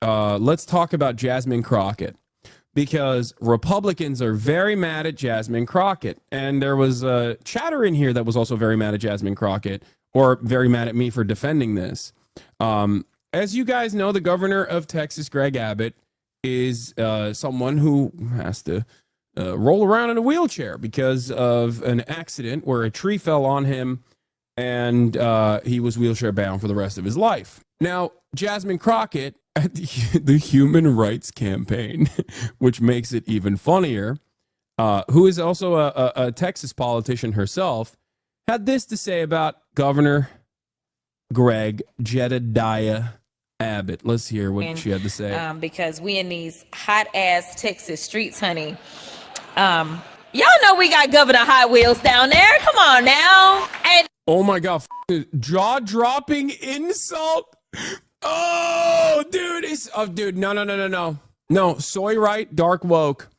let's talk about Jasmine Crockett, because Republicans are very mad at Jasmine Crockett. And there was a chatter in here that was also very mad at Jasmine Crockett, or very mad at me for defending this. As you guys know, the governor of Texas, Greg Abbott, is someone who has to roll around in a wheelchair because of an accident where a tree fell on him, and he was wheelchair bound for the rest of his life. Now, Jasmine Crockett at the Human Rights Campaign, which makes it even funnier, who is also a Texas politician herself, had this to say about Governor Greg Jedediah Abbott. Let's hear what she had to say. Because we in these hot-ass Texas streets, honey. Y'all know we got Governor Hot Wheels down there. Come on now. And oh my God, jaw-dropping insult. Oh, dude, no, soy right, dark woke.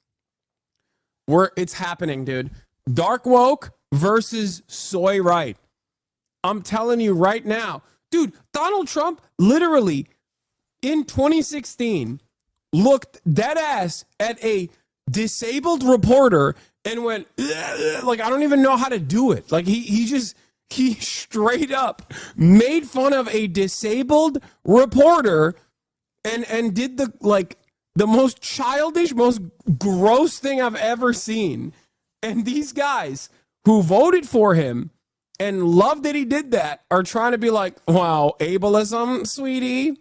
It's happening, dude. Dark woke versus soy right. I'm telling you right now, dude, Donald Trump literally in 2016 looked dead ass at a disabled reporter and went, like, I don't even know how to do it. Like he straight up made fun of a disabled reporter and did the most childish, most gross thing I've ever seen. And these guys who voted for him and loved that he did that are trying to be like, wow, ableism, sweetie.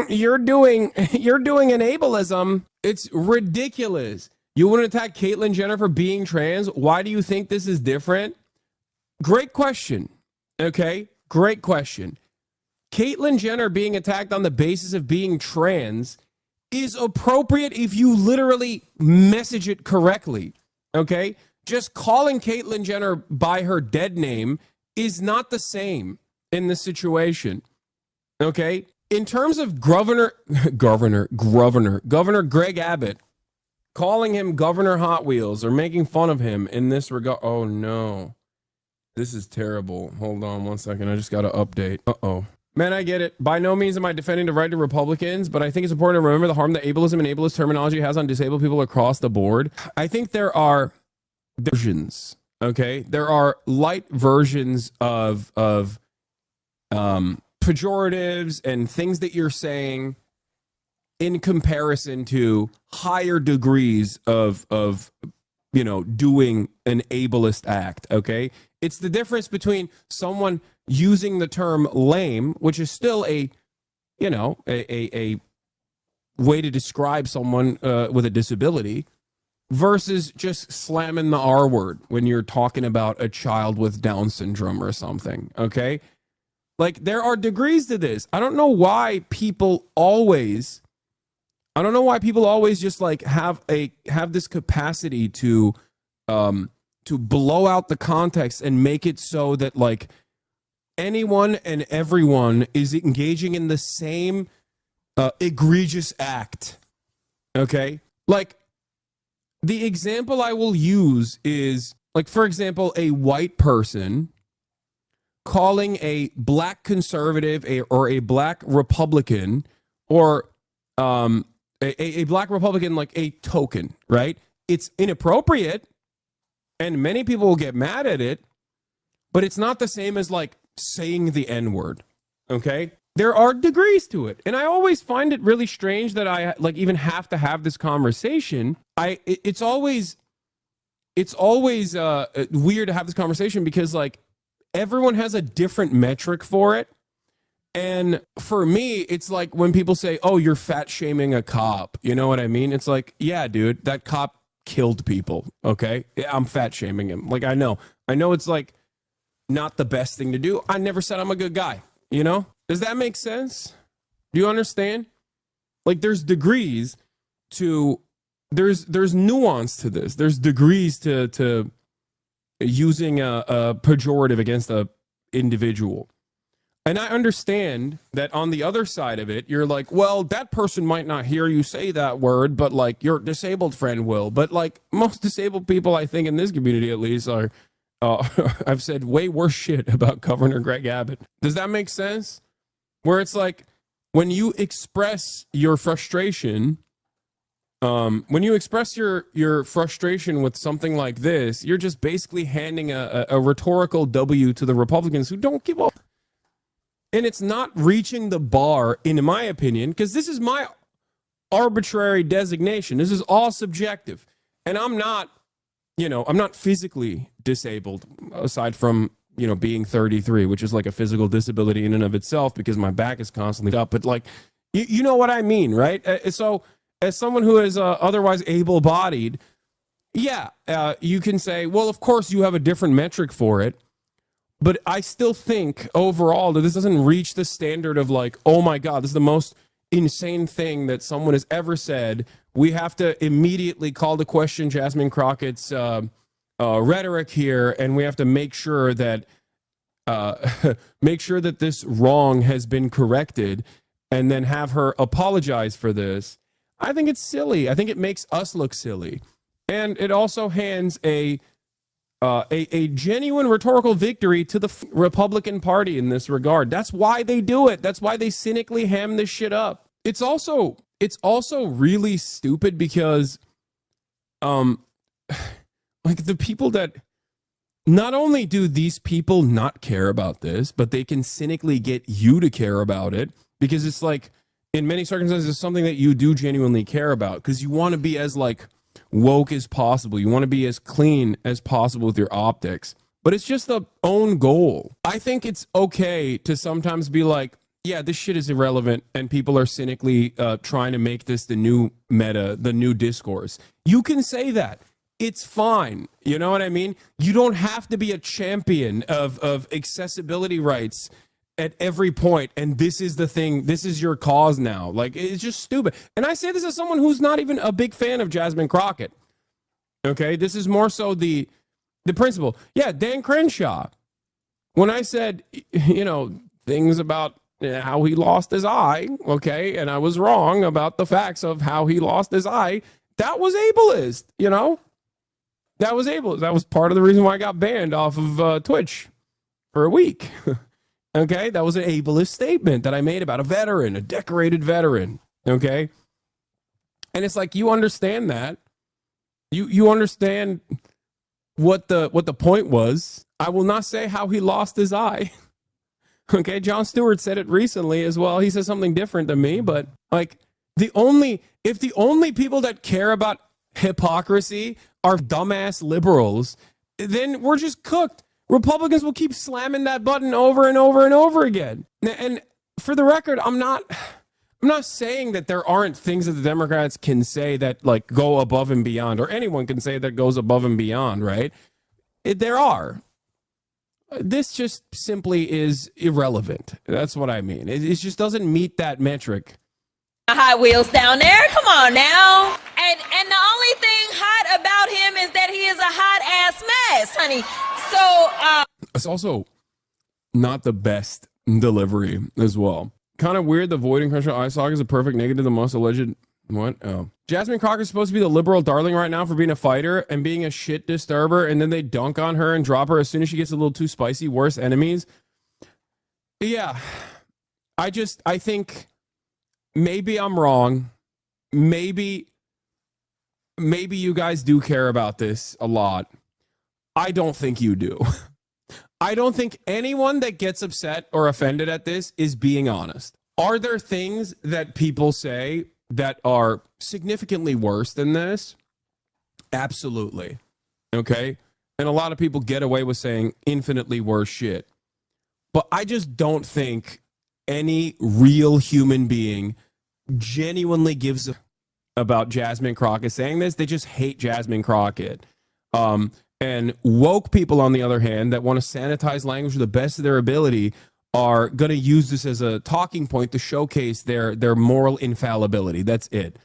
You're doing an ableism. It's ridiculous. You wouldn't attack Caitlyn Jenner for being trans. Why do you think this is different? Great question. Okay, great question. Caitlyn Jenner being attacked on the basis of being trans is appropriate if you literally message it correctly. Okay, just calling Caitlyn Jenner by her dead name is not the same in this situation. Okay, in terms of Governor Greg Abbott calling him Governor Hot Wheels or making fun of him in this regard. Oh no, this is terrible. Hold on one second. I just got to update. Uh-oh. Man, I get it. By no means am I defending the right to Republicans, but I think it's important to remember the harm that ableism and ableist terminology has on disabled people across the board. I think there are versions, okay? There are light versions of pejoratives and things that you're saying in comparison to higher degrees of doing an ableist act, okay? It's the difference between someone using the term lame, which is still a way to describe someone with a disability, versus just slamming the R word when you're talking about a child with Down syndrome or something, okay? Like, there are degrees to this. I don't know why people always just like have this capacity to blow out the context and make it so that like anyone and everyone is engaging in the same egregious act. Okay? Like, the example I will use is, like, for example, a white person calling a black conservative or a black Republican or a black Republican like a token, right? It's inappropriate and many people will get mad at it, but it's not the same as like saying the N-word, okay? There are degrees to it. And I always find it really strange that I like even have to have this conversation. It's always weird to have this conversation because like everyone has a different metric for it. And for me, it's like when people say, oh, you're fat shaming a cop. You know what I mean? It's like, yeah, dude, that cop killed people. Okay. Yeah, I'm fat shaming him. Like, I know it's like not the best thing to do. I never said I'm a good guy. You know, does that make sense? Do you understand? Like, there's degrees to, there's nuance to this. There's degrees to using a pejorative against a individual. And I understand that on the other side of it, you're like, well, that person might not hear you say that word, but like your disabled friend will. But like most disabled people, I think in this community at least, are, I've said way worse shit about Governor Greg Abbott. Does that make sense? Where it's like, when you express your frustration, your frustration with something like this, you're just basically handing a rhetorical W to the Republicans who don't give up. And it's not reaching the bar, in my opinion, because this is my arbitrary designation. This is all subjective. And I'm not physically disabled, aside from, being 33, which is like a physical disability in and of itself because my back is constantly up. But like, you know what I mean, right? So as someone who is otherwise able-bodied, you can say, well, of course you have a different metric for it. But I still think overall that this doesn't reach the standard of like, oh my God, this is the most insane thing that someone has ever said. We have to immediately call to question Jasmine Crockett's rhetoric here, and we have to make sure that this wrong has been corrected, and then have her apologize for this. I think it's silly. I think it makes us look silly, and it also hands a genuine rhetorical victory to the Republican Party in this regard. That's why they do it. That's why they cynically ham this shit up. It's also really stupid because, like the people that, not only do these people not care about this, but they can cynically get you to care about it, because it's like, in many circumstances, it's something that you do genuinely care about, because you want to be as like woke as possible. You want to be as clean as possible with your optics, but it's just the own goal. I think it's okay to sometimes be like, yeah, this shit is irrelevant, and people are cynically trying to make this the new meta, the new discourse. You can say that. It's fine. You know what I mean? You don't have to be a champion of accessibility rights at every point, and this is the thing, this is your cause now. Like, it's just stupid. And I say this as someone who's not even a big fan of Jasmine Crockett. Okay, this is more so the principle. Yeah, Dan Crenshaw, when I said, things about how he lost his eye, okay, and I was wrong about the facts of how he lost his eye, that was ableist, That was ableist. That was part of the reason why I got banned off of Twitch for a week. Okay, that was an ableist statement that I made about a veteran, a decorated veteran. Okay, and it's like, you understand that. You understand what the point was. I will not say how he lost his eye. Okay, Jon Stewart said it recently as well. He said something different than me, but like, if the only people that care about hypocrisy are dumbass liberals, then we're just cooked. Republicans will keep slamming that button over and over and over again. And for the record, I'm not saying that there aren't things that the Democrats can say that like go above and beyond, or anyone can say that goes above and beyond, right? There are. This just simply is irrelevant. That's what I mean. It just doesn't meet that metric. Hot Wheels down there. Come on now. And the only thing hot about him is that he is a hot ass mess, honey. So it's also not the best delivery as well. Kind of weird. The voiding pressure eye socket is a perfect negative. The most alleged what? Oh, Jasmine Crockett is supposed to be the liberal darling right now for being a fighter and being a shit disturber, and then they dunk on her and drop her as soon as she gets a little too spicy. Worst enemies. Yeah, I think maybe I'm wrong. Maybe you guys do care about this a lot. I don't think you do. I don't think anyone that gets upset or offended at this is being honest. Are there things that people say that are significantly worse than this? Absolutely. Okay? And a lot of people get away with saying infinitely worse shit. But I just don't think any real human being genuinely gives a about Jasmine Crockett saying this. They just hate Jasmine Crockett. And woke people, on the other hand, that want to sanitize language to the best of their ability, are going to use this as a talking point to showcase their moral infallibility. That's it.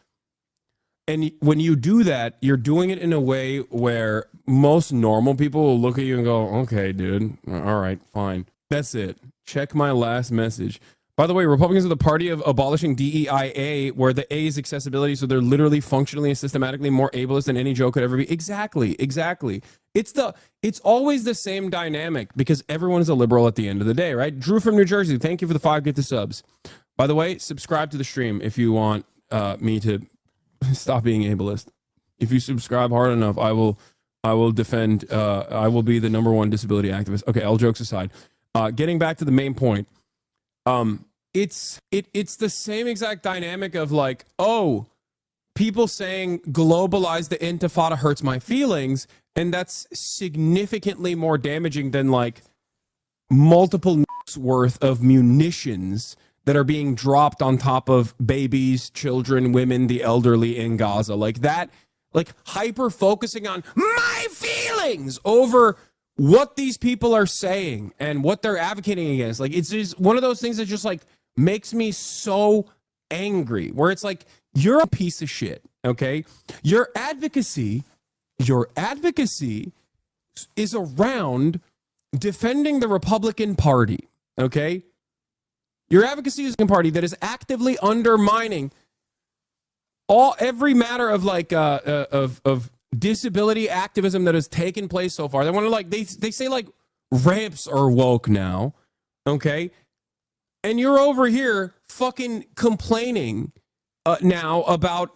And when you do that, you're doing it in a way where most normal people will look at you and go, okay, dude, all right, fine. That's it. Check my last message. By the way, Republicans are the party of abolishing DEIA, where the A is accessibility, so they're literally functionally and systematically more ableist than any joke could ever be. Exactly. It's always the same dynamic, because everyone is a liberal at the end of the day, right? Drew from New Jersey, thank you for the 5 get the subs. By the way, subscribe to the stream if you want me to stop being ableist. If you subscribe hard enough, I will defend. I will be the #1 disability activist. Okay, all jokes aside, getting back to the main point. It's the same exact dynamic of like, oh, people saying globalize the intifada hurts my feelings, and that's significantly more damaging than like multiple worth of munitions that are being dropped on top of babies, children, women, the elderly in Gaza. Like that, like hyper focusing on my feelings over what these people are saying and what they're advocating against. Like, it's just one of those things that just like makes me so angry, where it's like, you're a piece of shit. Okay. Your advocacy is around defending the Republican Party. Okay. Your advocacy is a party that is actively undermining every matter of like of disability activism that has taken place so far. They want to like they say like ramps are woke now, okay? And you're over here fucking complaining now about,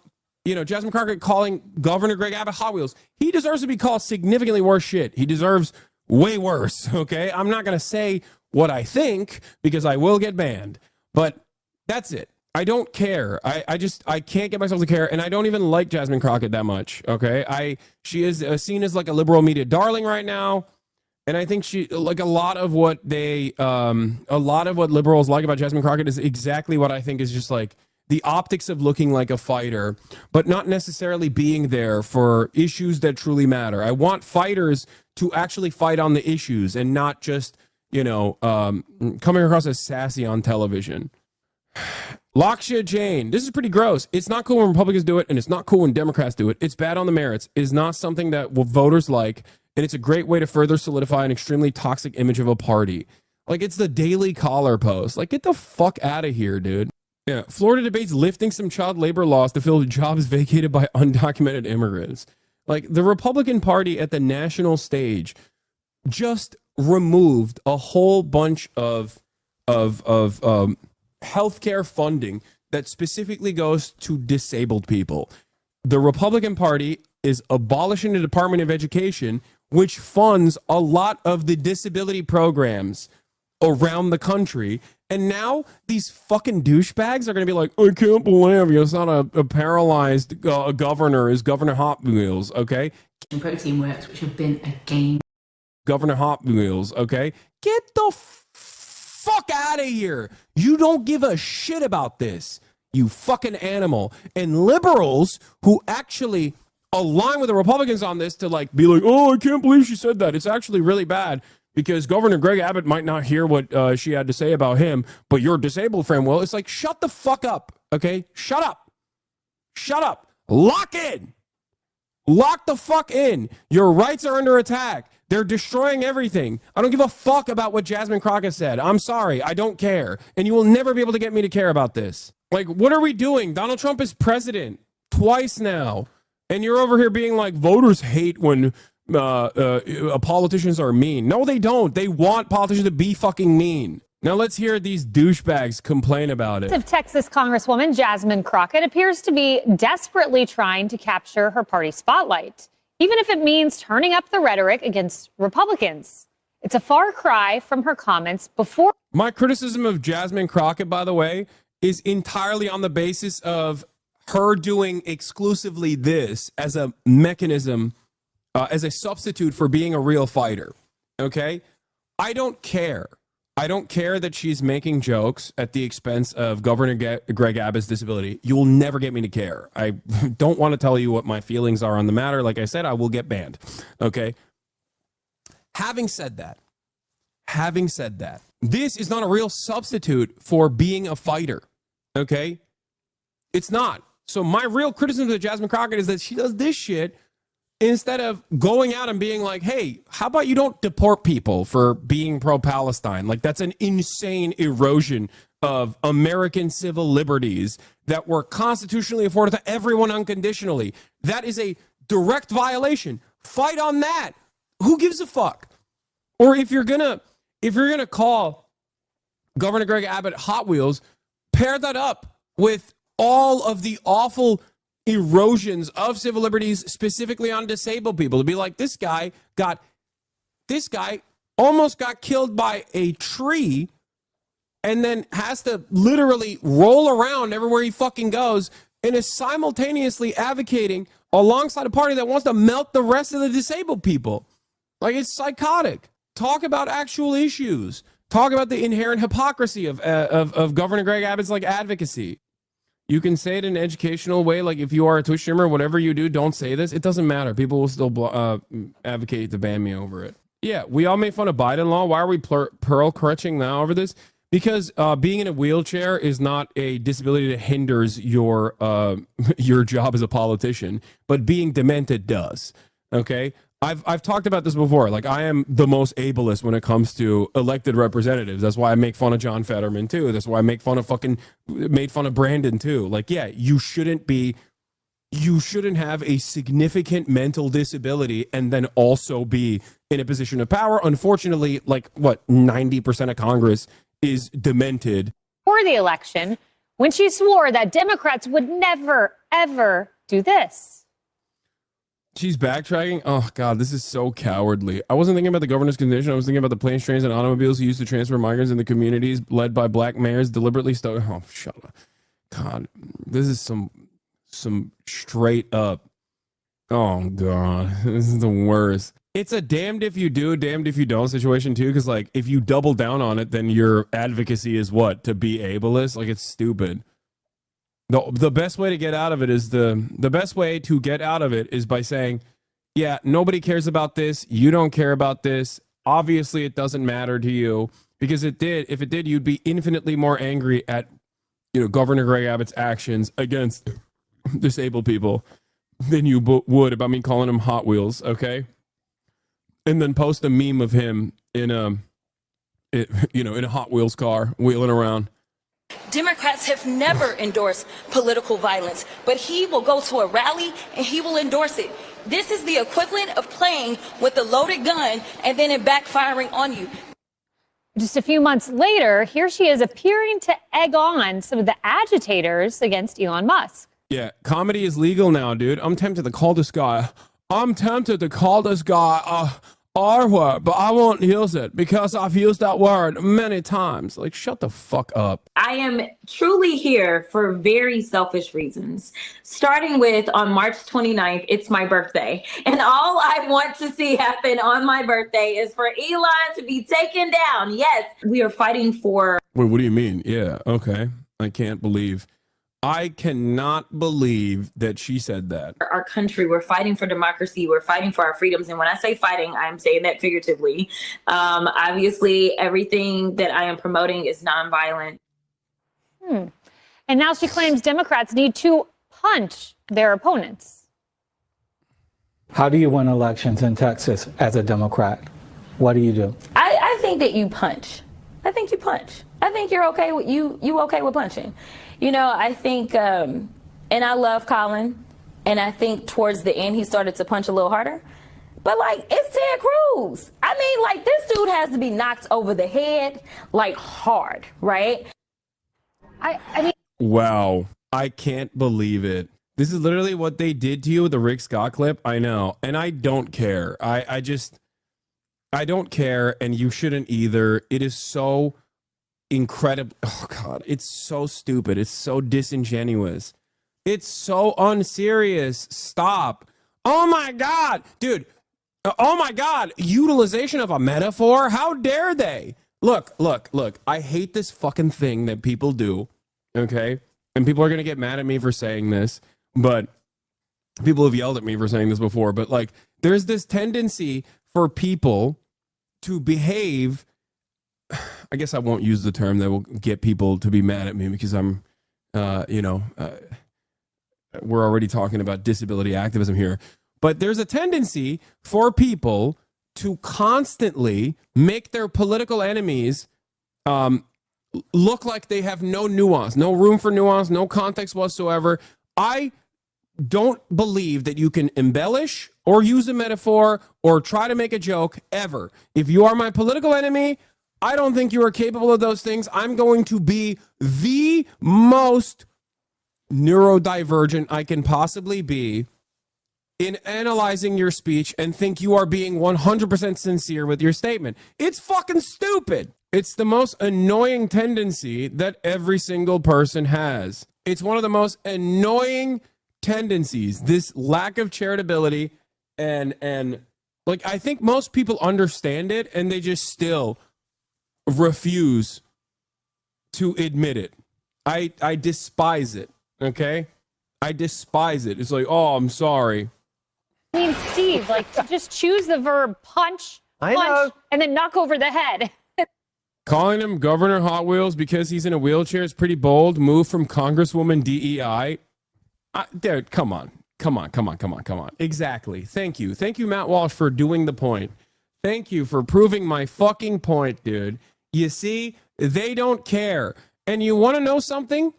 you know, Jasmine Crockett calling Governor Greg Abbott Hot Wheels. He deserves to be called significantly worse shit. He deserves way worse, okay? I'm not gonna say what I think because I will get banned, but that's it. I don't care. I can't get myself to care, and I don't even like Jasmine Crockett that much. Okay, she is seen as like a liberal media darling right now, and I think she like a lot of what liberals like about Jasmine Crockett is exactly what I think is just like the optics of looking like a fighter, but not necessarily being there for issues that truly matter. I want fighters to actually fight on the issues and not just, you know, coming across as sassy on television. Laksha Jain, this is pretty gross. It's not cool when Republicans do it, and it's not cool when Democrats do it. It's bad on the merits. It is not something that voters like, and it's a great way to further solidify an extremely toxic image of a party. Like, it's the Daily Caller post. Like, get the fuck out of here, dude. Yeah, Florida debates lifting some child labor laws to fill jobs vacated by undocumented immigrants. Like, the Republican Party at the national stage just removed a whole bunch of healthcare funding that specifically goes to disabled people. The Republican Party is abolishing the Department of Education, which funds a lot of the disability programs around the country. And now these fucking douchebags are going to be like, I can't believe it's not a paralyzed governor is Governor Hot Wheels, okay? Protein works, which have been a game. Governor Hot Wheels, okay? Get the fuck out of here. You don't give a shit about this, you fucking animal. And liberals who actually align with the Republicans on this to like be like, oh, I can't believe she said that. It's actually really bad because Governor Greg Abbott might not hear what she had to say about him, but your disabled friend will. It's like, shut the fuck up, okay? Shut up. Shut up. Lock in. Lock the fuck in. Your rights are under attack. They're destroying everything. I don't give a fuck about what Jasmine Crockett said. I'm sorry. I don't care. And you will never be able to get me to care about this. Like, what are we doing? Donald Trump is president twice now. And you're over here being like, voters hate when politicians are mean. No, they don't. They want politicians to be fucking mean. Now let's hear these douchebags complain about it. Of Texas Congresswoman Jasmine Crockett appears to be desperately trying to capture her party spotlight, even if it means turning up the rhetoric against Republicans. It's a far cry from her comments before. My criticism of Jasmine Crockett, by the way, is entirely on the basis of her doing exclusively this as a mechanism, as a substitute for being a real fighter. Okay? I don't care. I don't care that she's making jokes at the expense of Governor Greg Abbott's disability. You will never get me to care. I don't want to tell you what my feelings are on the matter. Like I said, I will get banned. Okay? Having said that, this is not a real substitute for being a fighter. Okay? It's not. So my real criticism of Jasmine Crockett is that she does this shit instead of going out and being like, hey, how about you don't deport people for being pro-Palestine? Like, that's an insane erosion of American civil liberties that were constitutionally afforded to everyone unconditionally. That is a direct violation. Fight on that. Who gives a fuck? Or if you're gonna call Governor Greg Abbott Hot Wheels, pair that up with all of the awful erosions of civil liberties, specifically on disabled people, to be like, this guy almost got killed by a tree and then has to literally roll around everywhere he fucking goes and is simultaneously advocating alongside a party that wants to melt the rest of the disabled people. Like, it's psychotic. Talk about actual issues. Talk about the inherent hypocrisy of Governor Greg Abbott's like advocacy. You can say it in an educational way, like if you are a Twitch streamer, whatever you do, don't say this. It doesn't matter. People will still advocate to ban me over it. Yeah, we all made fun of Biden law. Why are we pearl crutching now over this? Because being in a wheelchair is not a disability that hinders your job as a politician, but being demented does. Okay, I've talked about this before. Like, I am the most ableist when it comes to elected representatives. That's why I make fun of John Fetterman too. That's why I made fun of Brandon too. Like, yeah, you shouldn't have a significant mental disability and then also be in a position of power. Unfortunately, like, what, 90% of Congress is demented. For the election, when she swore that Democrats would never, ever do this. She's backtracking. Oh, God, this is so cowardly. I wasn't thinking about the governor's condition. I was thinking about the planes, trains, and automobiles used to transfer migrants in the communities led by black mayors deliberately. Oh, shut up. God, this is some straight up. Oh, God, this is the worst. It's a damned if you do, damned if you don't situation, too, because, like, if you double down on it, then your advocacy is what? To be ableist? Like, it's stupid. The best way to get out of it is by saying, yeah, nobody cares about this. You don't care about this. Obviously, it doesn't matter to you, because if it did, you'd be infinitely more angry at, Governor Greg Abbott's actions against disabled people than you would about me calling him Hot Wheels. Okay. And then post a meme of him in a Hot Wheels car wheeling around. Democrats have never endorsed political violence, but he will go to a rally and he will endorse it. This is the equivalent of playing with a loaded gun and then it backfiring on you. Just a few months later, here she is appearing to egg on some of the agitators against Elon Musk. Yeah, comedy is legal now, dude. I'm tempted to call this guy R-word, but I won't use it because I've used that word many times. Like, shut the fuck up. I am truly here for very selfish reasons. Starting with, on March 29th, it's my birthday. And all I want to see happen on my birthday is for Elon to be taken down. Yes, we are fighting for... Wait, what do you mean? Yeah, okay. I cannot believe that she said that. Our country, we're fighting for democracy, we're fighting for our freedoms. And when I say fighting, I'm saying that figuratively. Obviously, everything that I am promoting is nonviolent. And now she claims Democrats need to punch their opponents. How do you win elections in Texas as a Democrat? What do you do? I think that you punch. I think you punch. I think you're okay with you okay with punching. I think, and I love Colin, and I think towards the end he started to punch a little harder. But, like, it's Ted Cruz. I mean, like, this dude has to be knocked over the head, like, hard, right? I mean, wow, I can't believe it. This is literally what they did to you with the Rick Scott clip. I know, and I don't care. I don't care, and you shouldn't either. It is so incredible. Oh God, it's so stupid. It's so disingenuous. It's so unserious. Stop. Oh my God, dude. Oh my God. Utilization of a metaphor. How dare they? Look. I hate this fucking thing that people do. Okay. And people are going to get mad at me for saying this, but people have yelled at me for saying this before, but like, there's this tendency for people to behave. I guess I won't use the term that will get people to be mad at me because we're already talking about disability activism here. But there's a tendency for people to constantly make their political enemies look like they have no nuance, no room for nuance, no context whatsoever. I don't believe that you can embellish or use a metaphor or try to make a joke ever. If you are my political enemy, I don't think you are capable of those things. I'm going to be the most neurodivergent I can possibly be in analyzing your speech and think you are being 100% sincere with your statement. It's fucking stupid. It's the most annoying tendency that every single person has. It's one of the most annoying tendencies, this lack of charitability, and like, I think most people understand it and they just still refuse to admit it. I despise it, okay? I despise it. It's like, oh, I'm sorry. I mean, Steve, like, to just choose the verb punch, and then knock over the head. Calling him Governor Hot Wheels because he's in a wheelchair is pretty bold. Move from Congresswoman DEI. Dude, come on. Exactly. Thank you. Thank you, Matt Walsh, for doing the point. Thank you for proving my fucking point, dude. You see, they don't care. And you want to know something?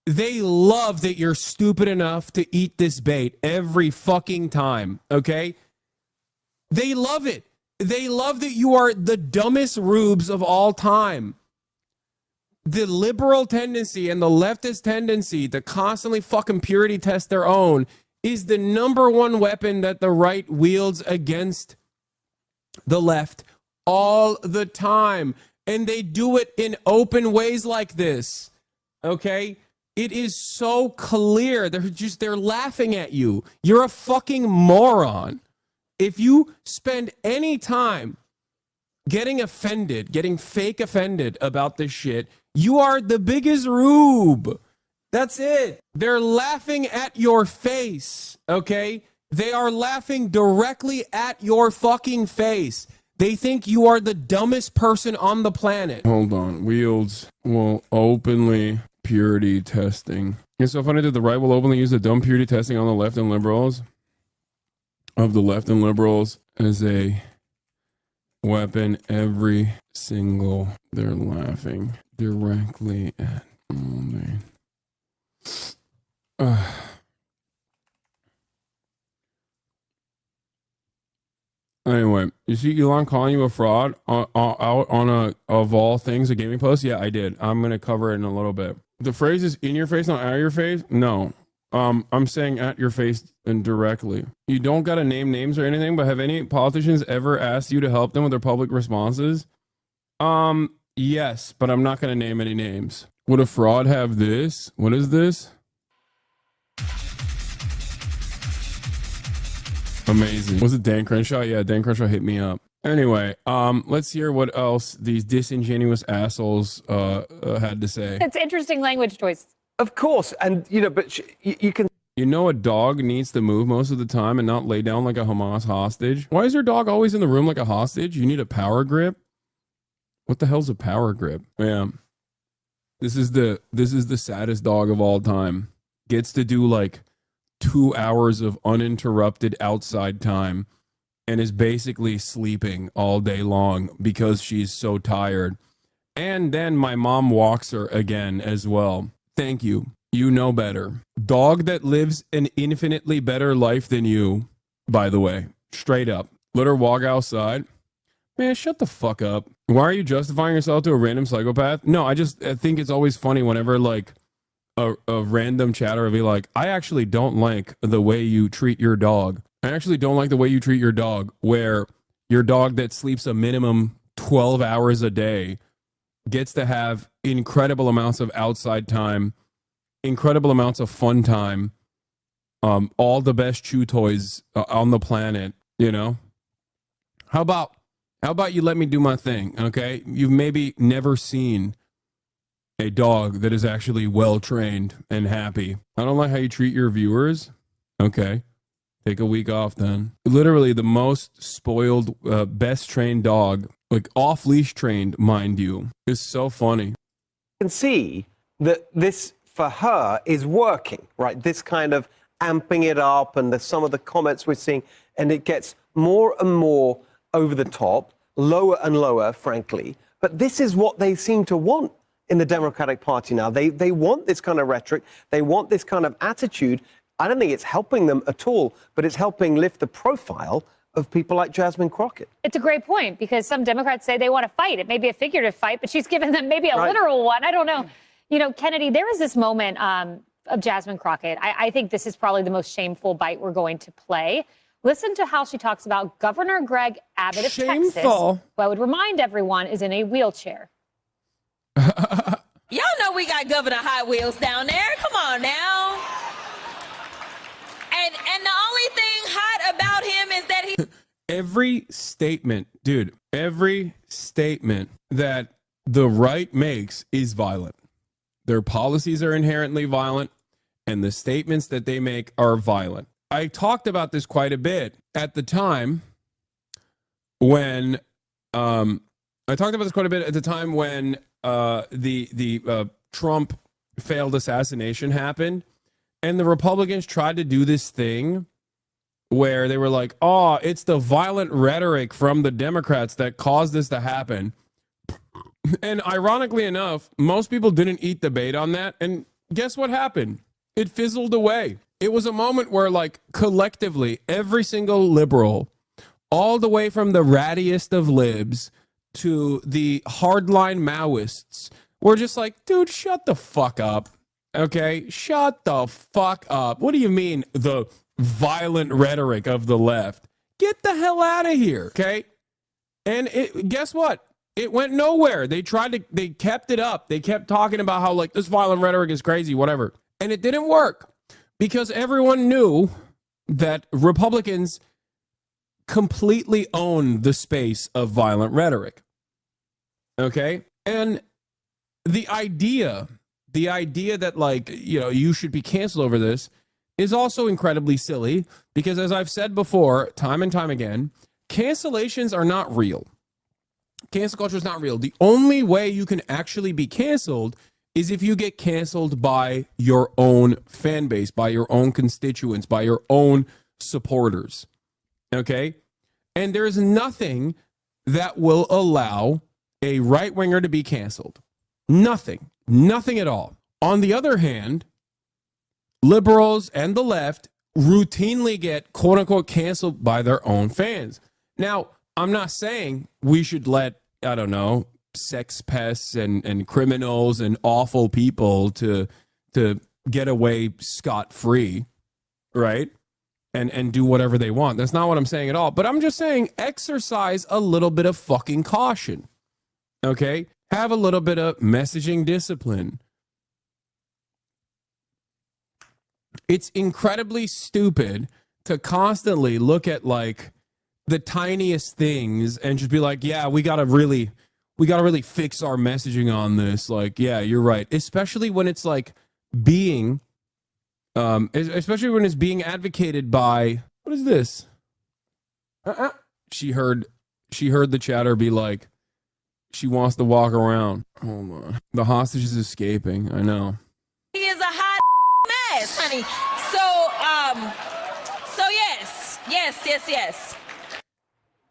They love that you're stupid enough to eat this bait every fucking time, okay? They love it. They love that you are the dumbest rubes of all time. The liberal tendency and the leftist tendency to constantly fucking purity test their own is the number one weapon that the right wields against the left all the time. And they do it in open ways like this, okay? It is so clear. They're laughing at you. You're a fucking moron. If you spend any time getting offended, getting fake offended about this shit, you are the biggest rube. That's it. They're laughing at your face, okay? They are laughing directly at your fucking face. They think you are the dumbest person on the planet. Hold on. Wields will openly purity testing. It's so funny that the right will openly use the dumb purity testing on the left and liberals. Of the left and liberals as a weapon every single. They're laughing directly at me. Anyway, you see Elon calling you a fraud out on a of all things a gaming post? Yeah, I did. I'm gonna cover it in a little bit. The phrase is in your face, not out of your face. No. I'm saying at your face and directly. You don't got to name names or anything, but have any politicians ever asked you to help them with their public responses? Yes, but I'm not going to name any names. Would a fraud have this? What is this? Amazing. Was it Dan Crenshaw? Yeah, Dan Crenshaw hit me up. Anyway, let's hear what else these disingenuous assholes had to say. It's interesting language choice. Of course, and but you can. You know, a dog needs to move most of the time and not lay down like a Hamas hostage. Why is your dog always in the room like a hostage? You need a power grip. What the hell's a power grip? Yeah, this is the saddest dog of all time. Gets to do like 2 hours of uninterrupted outside time, and is basically sleeping all day long because she's so tired. And then my mom walks her again as well. Thank you. You know better. Dog that lives an infinitely better life than you, by the way. Straight up. Let her walk outside. Man, shut the fuck up. Why are you justifying yourself to a random psychopath? No, I think it's always funny whenever like a random chatter will be like, I actually don't like the way you treat your dog. I actually don't like the way you treat your dog, where your dog that sleeps a minimum 12 hours a day gets to have incredible amounts of outside time, incredible amounts of fun time, all the best chew toys on the planet, you know? How about you let me do my thing, okay? You've maybe never seen a dog that is actually well-trained and happy. I don't like how you treat your viewers. Okay. Take a week off then. Literally the most spoiled, best trained dog, like off-leash trained, mind you, is so funny. You can see that this, for her, is working, right? This kind of amping it up, and some of the comments we're seeing, and it gets more and more over the top, lower and lower, frankly. But this is what they seem to want in the Democratic Party now. They want this kind of rhetoric. They want this kind of attitude. I don't think it's helping them at all, but it's helping lift the profile of people like Jasmine Crockett. It's a great point because some Democrats say they want to fight. It may be a figurative fight, but she's given them maybe a literal one. I don't know. You know, Kennedy, there was this moment of Jasmine Crockett. I think this is probably the most shameful bite we're going to play. Listen to how she talks about Governor Greg Abbott of Texas, who I would remind everyone is in a wheelchair. Y'all know we got Governor Hot Wheels down there. Come on now. And the only thing hot about him is that he... Every statement, dude, every statement that the right makes is violent. Their policies are inherently violent, and the statements that they make are violent. I talked about this quite a bit at the time when the Trump failed assassination happened, and the Republicans tried to do this thing where they were like, oh, it's the violent rhetoric from the Democrats that caused this to happen. And ironically enough, most people didn't eat the bait on that. And guess what happened? It fizzled away. It was a moment where, like, collectively, every single liberal, all the way from the rattiest of libs to the hardline Maoists, were just like, dude, shut the fuck up. Okay? Shut the fuck up. What do you mean, the violent rhetoric of the left? Get the hell out of here. Okay? And guess what? It went nowhere. They kept it up. They kept talking about how, like, this violent rhetoric is crazy, whatever. And it didn't work because everyone knew that Republicans completely own the space of violent rhetoric. Okay? And the idea that, like, you know, you should be canceled over this is also incredibly silly because, as I've said before, time and time again, cancellations are not real. Cancel culture is not real. The only way you can actually be canceled is if you get canceled by your own fan base, by your own constituents, by your own supporters. Okay? And there's nothing that will allow a right-winger to be canceled. Nothing. Nothing at all. On the other hand, liberals and the left routinely get quote-unquote canceled by their own fans. Now, I'm not saying we should let, I don't know, sex pests and criminals and awful people to get away scot-free, right? And do whatever they want. That's not what I'm saying at all. But I'm just saying exercise a little bit of fucking caution, okay? Have a little bit of messaging discipline. It's incredibly stupid to constantly look at, like, the tiniest things and just be like, yeah, we gotta really fix our messaging on this. Like, yeah, you're right. Especially when it's like especially when it's being advocated by, what is this? She heard the chatter be like, she wants to walk around. Hold on. The hostage is escaping. I know. He is a hot mess, honey. So yes.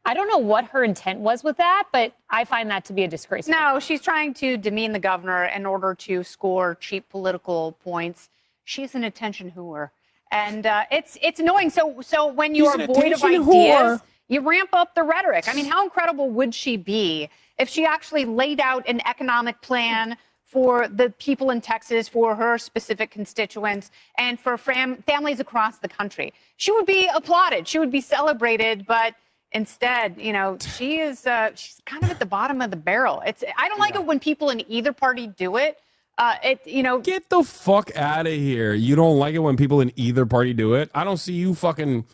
I don't know what her intent was with that, but I find that to be a disgrace. No, she's trying to demean the governor in order to score cheap political points. She's an attention whore, and it's annoying. So when you are void of ideas, you ramp up the rhetoric. I mean, how incredible would she be if she actually laid out an economic plan for the people in Texas, for her specific constituents, and for families across the country? She would be applauded. She would be celebrated, but instead, you know, she's kind of at the bottom of the barrel. I don't like it when people in either party do it. Get the fuck out of here. You don't like it when people in either party do it? I don't see you fucking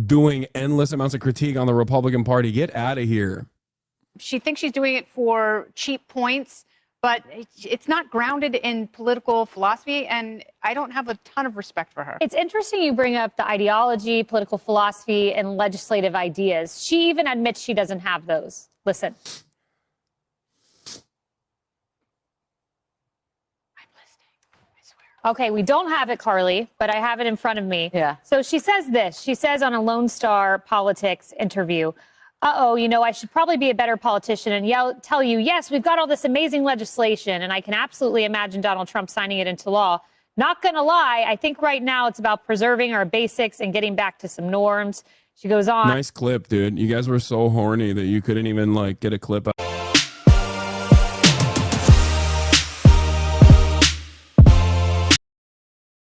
doing endless amounts of critique on the Republican Party. Get out of here. She thinks she's doing it for cheap points, but it's not grounded in political philosophy, and I don't have a ton of respect for her. It's interesting you bring up the ideology, political philosophy, and legislative ideas. She even admits she doesn't have those. Listen. I'm listening, I swear. Okay, we don't have it, Carly, but I have it in front of me. Yeah. So she says this. She says on a Lone Star Politics interview, I should probably be a better politician and tell you, yes, we've got all this amazing legislation, and I can absolutely imagine Donald Trump signing it into law. Not going to lie, I think right now it's about preserving our basics and getting back to some norms. She goes on. Nice clip, dude. You guys were so horny that you couldn't even like get a clip out.